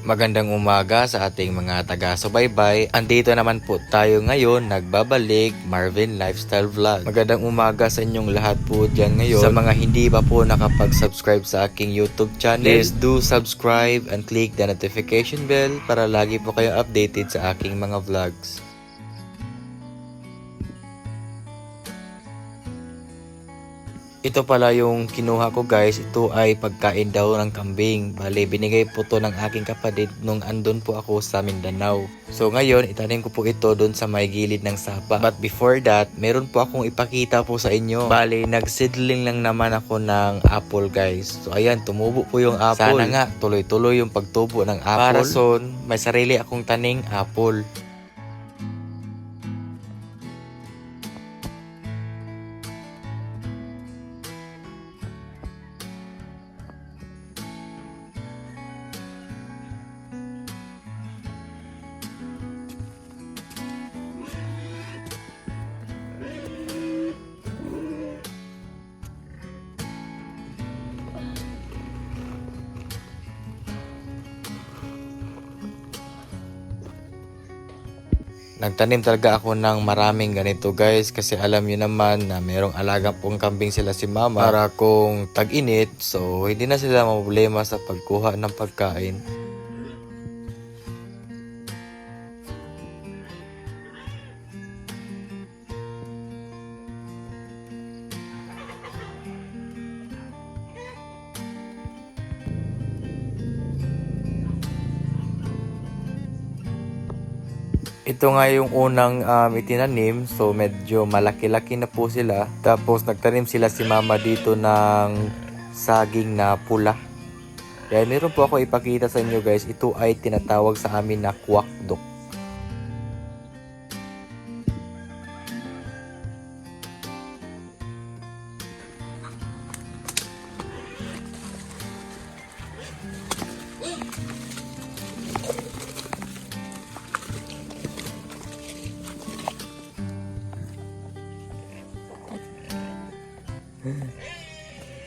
Magandang umaga sa ating mga taga-subaybay. Andito naman po tayo ngayon, nagbabalik Marvin Lifestyle Vlog. Magandang umaga sa inyong lahat po dyan ngayon. Sa mga hindi pa po nakapag-subscribe sa aking YouTube channel, please do subscribe and click the notification bell para lagi po kayo updated sa aking mga vlogs. Ito pala yung kinuha ko guys, ito ay pagkain daw ng kambing. Bale, binigay po to ng aking kapatid nung andun po ako sa Mindanao. So ngayon, itanim ko po ito dun sa may gilid ng sapa. But before that, meron po akong ipakita po sa inyo. Bale, nagseedling lang naman ako ng apple guys. So ayan, tumubo po yung apple. Sana nga, tuloy-tuloy yung pagtubo ng apple. Para son, may sarili akong taning apple. Nagtanim talaga ako ng maraming ganito guys kasi alam niyo naman na merong alagang pong kambing sila si mama para kung tag-init, so hindi na sila problema sa pagkuha ng pagkain. Ito nga yung unang itinanim, so medyo malaki-laki na po sila. Tapos nagtanim sila si mama dito ng saging na pula. Kaya meron po ako ipakita sa inyo guys, ito ay tinatawag sa amin na kwakdok.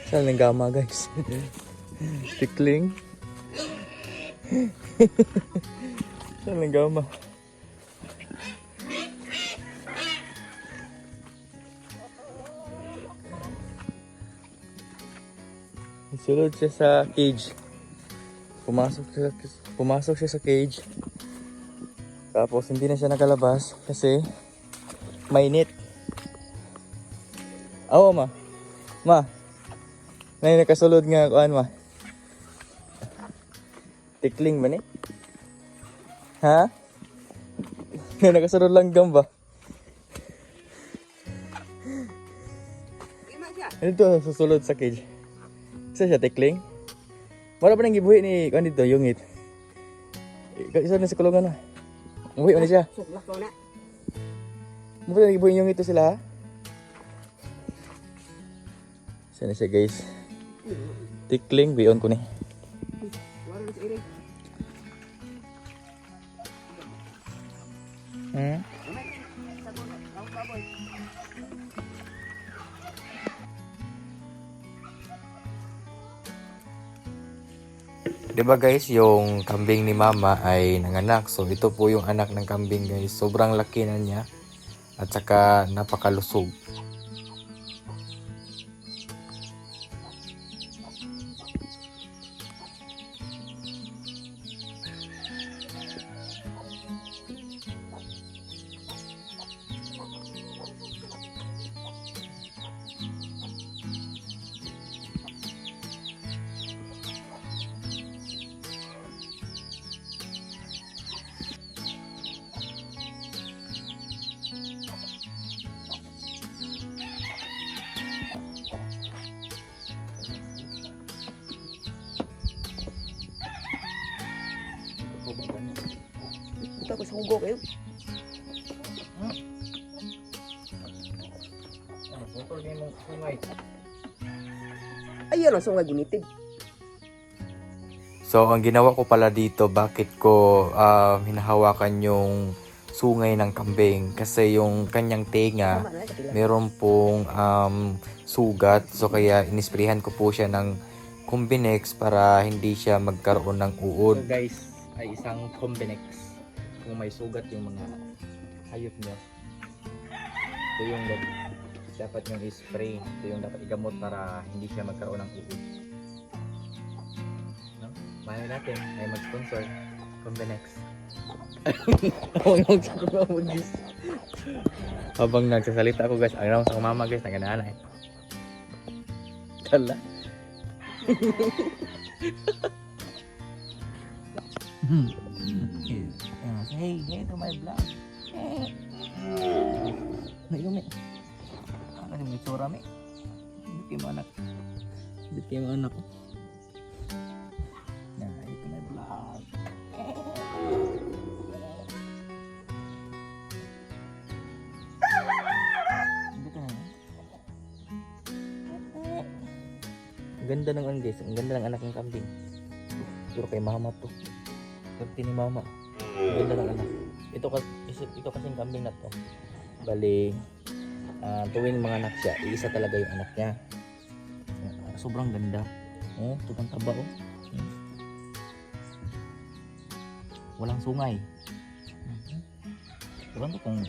Saan ang gama guys? Tikling. Saan ang gama? Sulod siya sa cage. Pumasok siya sa cage. Tapos hindi na siya nakalabas kasi mainit. Awa ma. Ma. Nay nakasulod nga kuan ma. Tikling ba ni? Ha? Nay nakasulod lang gamba. Ito susulod sa cage. Isa siya tikling. Wala pa nang gibuhi ni kuan dito yungit. Isa na sa kulungan na. Umuwi na siya. Umuwi na gibuhi yung ito sila ha? Sana siya guys. Tikling, biyon ko ni. Diba guys, yung kambing ni mama ay nanganak. So ito po yung anak ng kambing guys. Sobrang laki na niya. At saka napakalusog. Ito ako sa hugo kayo. Ayun ang sungay gunitig. So ang ginawa ko pala dito, bakit ko hinahawakan yung sungay ng kambing? Kasi yung kanyang tenga meron pong sugat. So kaya inisprehan ko po siya ng Combinex para hindi siya magkaroon ng uod. So guys, ay isang Combinex. Kung may sugat yung mga hayop nyo, ito yung dapat yung i-spray. Ito yung dapat igamot para hindi siya magkaroon ng uod. No? Mahal natin ay mag-sponsor Combinex. Habang nagsasalita ako guys, ang sa mama guys, naganaan eh. Kala. Say hey to my vlog. Ayun eh. Ano yung itsura me? Hindi kayo anak. Hindi kayo anak. Yan, hey to my vlog. Ang ganda ng ano guys, ang ganda ng anak ng kambing. Puro kay mama to. Pati ni mama. Ang ganda ng anak. Ito kasing kambing na to. Bali, tuwing mga anak siya, iisa talaga yung anak niya. Sobrang ganda. Oh, tutang taba oh. Walang sungay. Diba ba kung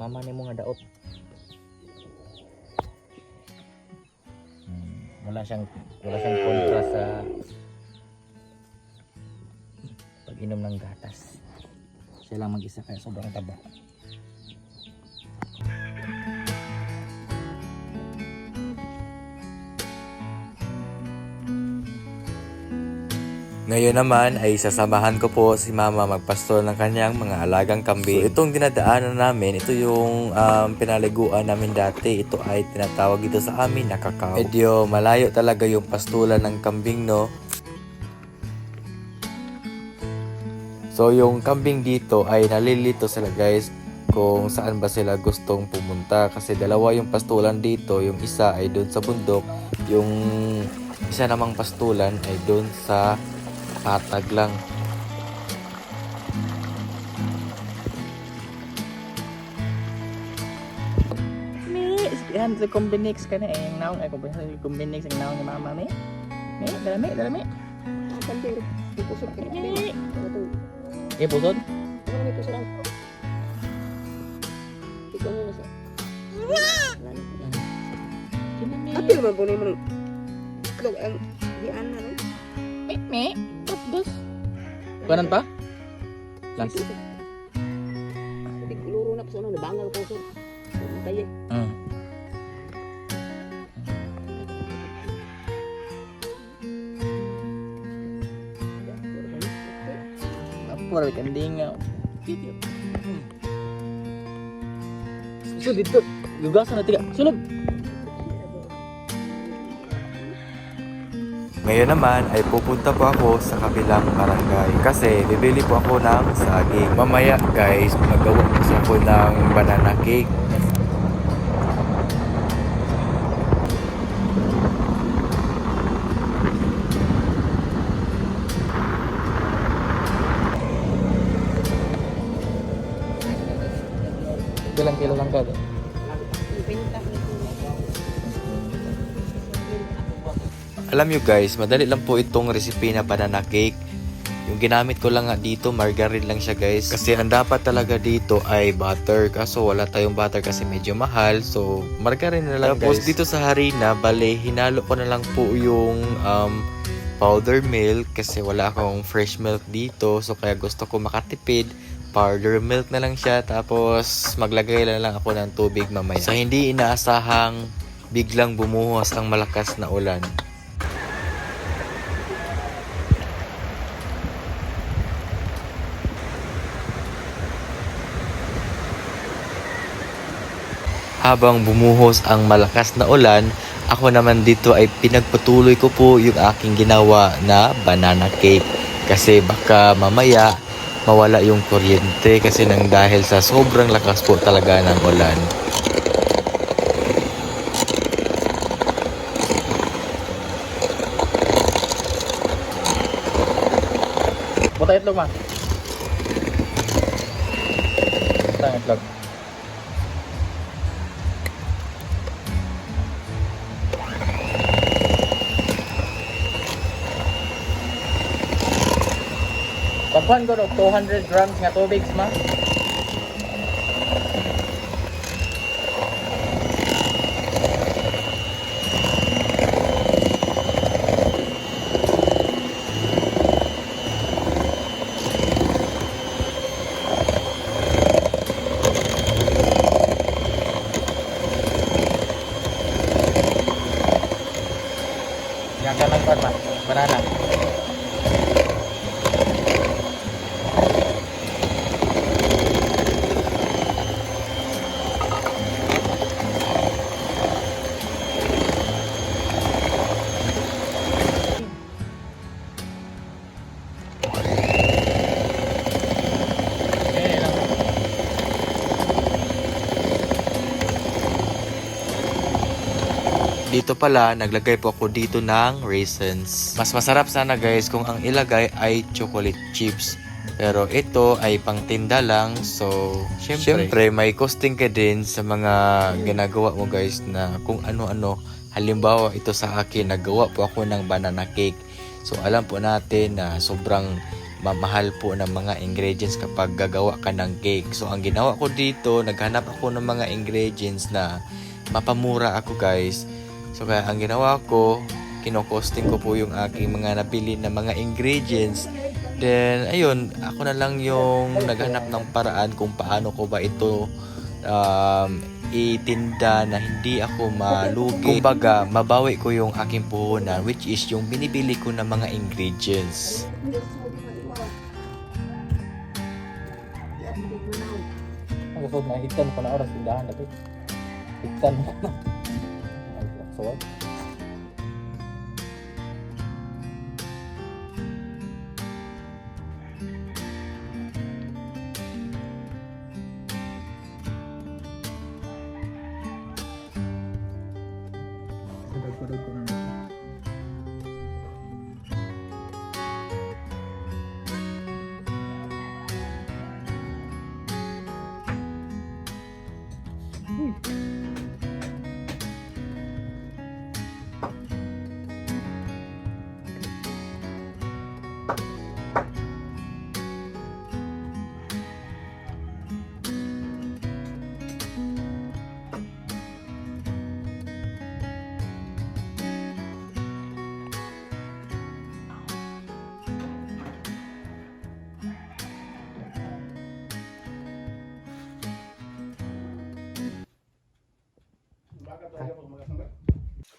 mama ni mo nga daot. Wala siyang kontra sa pag-inom ng gatas. Siya lang mag-isa kaya sobrang taba. Ngayon naman ay sasamahan ko po si mama magpastol ng kanyang mga alagang kambing. So itong dinadaanan namin, ito yung pinaliguan namin dati. Ito ay tinatawag dito sa amin na kakao. Medyo malayo talaga yung pastulan ng kambing, no? So yung kambing dito ay nalilito sila guys kung saan ba sila gustong pumunta. Kasi dalawa yung pastulan dito. Yung isa ay doon sa bundok. Yung isa namang pastulan ay doon sa patag lang. Yan, sa Combinex ka na eh. Yung naong ay Combinex ang naong ni mama me. Dala me. Kambing. Ipusod ka na. Eh, pusod? Ano may pusod ang? Ikaw mo na siya. Apil ba po na yung itlog ang diyan na, no? Me. Tapos. Kanan pa? Last. Hindi kuluro na po sa ano, nabangal po sa tayo. Pura kanding. So dito, lugasan na tiga. Sulod. Ngayon naman ay pupunta po ako sa kabilang barangay kasi bibili po ako ng saging. Mamaya guys, magawa po ako ng banana cake. Ilang kilo lang ka? Alam nyo guys, madali lang po itong recipe na banana cake. Yung ginamit ko lang nga dito, margarine lang siya guys. Kasi ang dapat talaga dito ay butter. Kaso wala tayong butter kasi medyo mahal. So margarine na lang guys. Tapos dito sa harina, bale, hinalo ko na lang po yung powder milk. Kasi wala akong fresh milk dito. So kaya gusto ko makatipid. Powder milk na lang siya. Tapos maglagay na lang ako ng tubig mamaya. Sa hindi inaasahang biglang bumuhos ang malakas na ulan. Habang bumuhos ang malakas na ulan, ako naman dito ay pinagpatuloy ko po yung aking ginawa na banana cake. Kasi baka mamaya mawala yung kuryente kasi nang dahil sa sobrang lakas po talaga ng ulan. Butay itlog ma. ang itlog. Pagkuhan ko 200 grams nga tubig ma. Yang kanan kuan ma. Banana. Dito pala, naglagay po ako dito ng raisins. Mas masarap sana guys kung ang ilagay ay chocolate chips. Pero ito ay pangtinda lang. So, syempre may costing ka din sa mga ginagawa mo guys na kung ano-ano. Halimbawa, ito sa akin, nagawa po ako ng banana cake. So, alam po natin na sobrang mamahal po ng mga ingredients kapag gagawa ka ng cake. So, ang ginawa ko dito, naghanap ako ng mga ingredients na mapamura ako guys. So kaya ang ginawa ko, kinokosting ko po yung aking mga nabili na mga ingredients. Then ayun, ako na lang yung naghanap ng paraan kung paano ko ba ito itinda na hindi ako malugi. Kumbaga, mabawi ko yung aking puhunan, which is yung binibili ko na mga ingredients. Ang gusto na hitan ko na oras tindahan na ito. Hitan ko na. So what? Kudog ko na.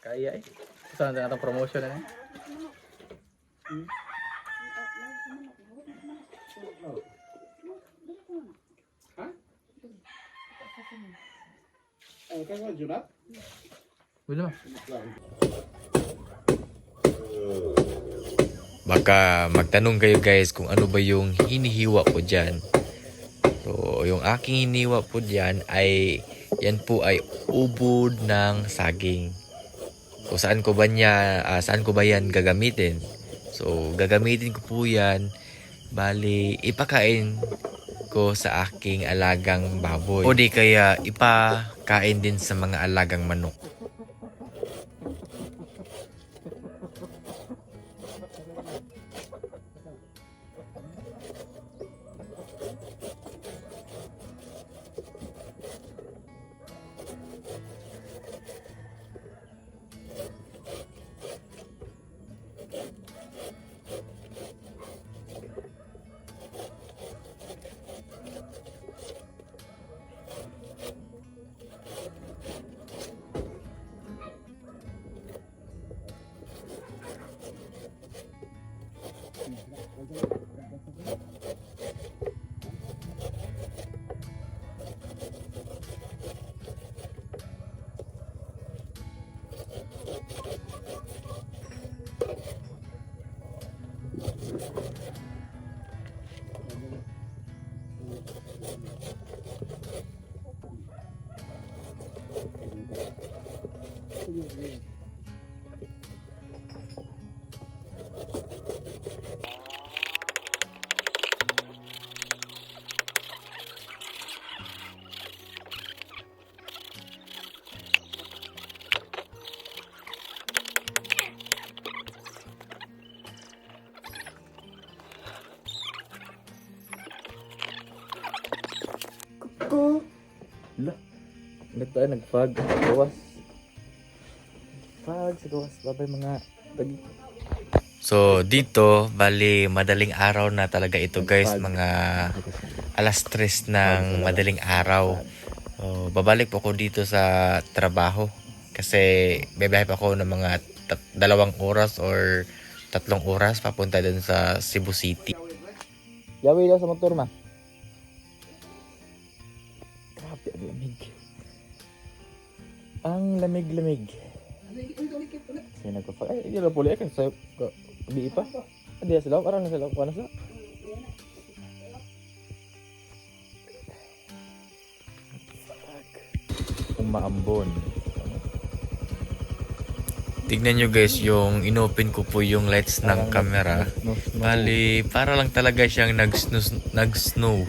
Kaya eh. Saan natin itong promotion na eh? Baka magtanong kayo guys kung ano ba yung hinihiwa ko dyan. So, yung aking hiniwa po dyan ay yan po ay ubod ng saging. So saan ko ba yan gagamitin? So gagamitin ko po yan, bali ipakain ko sa aking alagang baboy. O di kaya ipakain din sa mga alagang manok. Ito ay nag-fog. Gawas. Fog sa gawas. Babay mga tagi. So dito, bali madaling araw na talaga ito guys. Mga alas 3 ng madaling araw. So, babalik po ako dito sa trabaho. Kasi bibiyahe pa ako ng mga 2 oras or 3 oras papunta dun sa Cebu City. Yawi daw sa motor ma. Grabe ang lamig. Ang lamig-lamig. Sige nagpa-fog. Ay, yun lang puli. Ay, sa di pa. Hindi sila. Parang nasa loob. Paano sa? Umaambon. Tignan nyo guys, yung inopen ko po yung lights ng camera. Bali, para lang talaga siyang nag-snow.